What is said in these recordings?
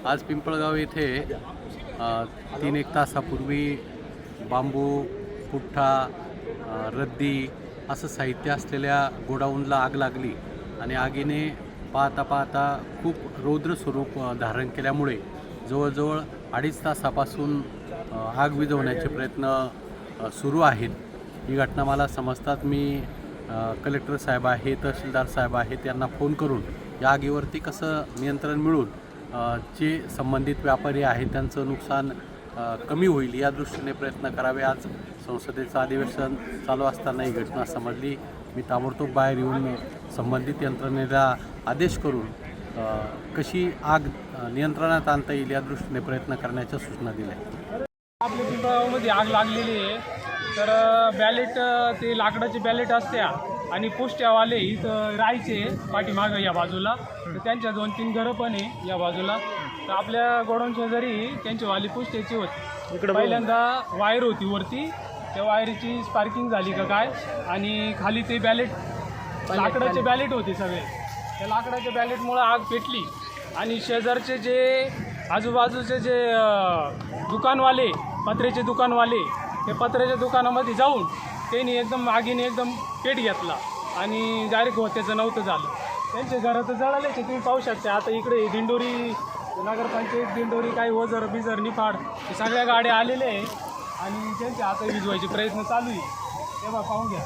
आज पिंपळगाव येथे 3-1 तासापूर्वी बांबू, पुठ्ठा, रद्दी असं साहित्य असलेल्या गोडाऊनला आग लागली आणि आगीने पाहता पाहता खूप रौद्र स्वरूप धारण केल्यामुळे जवळजवळ 2.5 तासापासून आग विझवण्याचे प्रयत्न सुरू आहेत। ही घटना मला समजतात मी कलेक्टर साहेब आहेत, तहसीलदार साहेब आहेत यांना फोन करून या आगीवरती कसं नियंत्रण मिळून जे संबंधित व्यापारी आहेत त्यांचं नुकसान कमी होईल या दृष्टीने प्रयत्न करावे। आज संसदेचं अधिवेशन चालू असताना ही घटना समजली। मी ताबडतोब बाहेर येऊन संबंधित यंत्रणेला आदेश करून कशी आग नियंत्रणात आणता येईल या दृष्टीने प्रयत्न करण्याच्या सूचना दिल्या। आपल्या पिंपळगावमध्ये आग लागलेली आहे, तर बॅलेट ते लाकडाचे बॅलेट असत्या आणि पोस्ट्यावाले इथं राहायचे पाठीमागं या बाजूला, तर त्यांच्या 2-3 घरं पण आहे या बाजूला। तर आपल्या गोडाऊन शेजारी त्यांचीवाली पोस्ट्याची होती। इकडं पहिल्यांदा वायर होती वरती, त्या वायरीची स्पार्किंग झाली का काय आणि खाली ते बॅलेट लाकडाचे बॅलेट होते सगळे, त्या लाकडाच्या बॅलेटमुळं आग पेटली आणि शेजारचे जे आजूबाजूचे जे दुकानवाले पत्र्याचे दुकानवाले ते पत्र्याच्या दुकानामध्ये जाऊन त्यांनी एकदम आगीने एकदम पेट घेतला आणि डायरेक्ट होत्याचं नव्हतं झालं। त्यांचे घरं तर जळाले, तुम्ही पाहू शकता। आता इकडे दिंडोरी नगरपंचायत दिंडोरी काही ओझर बिझर निफाड हे सगळ्या गाड्या आलेल्या आहे आणि त्यांचे आता विझवायचे प्रयत्न चालू आहे, तेव्हा पाहून घ्या।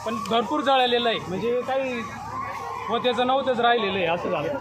पण भरपूर जळालेलं आहे, म्हणजे काही होत्याचं नव्हतंच राहिलेलं आहे असं झालं।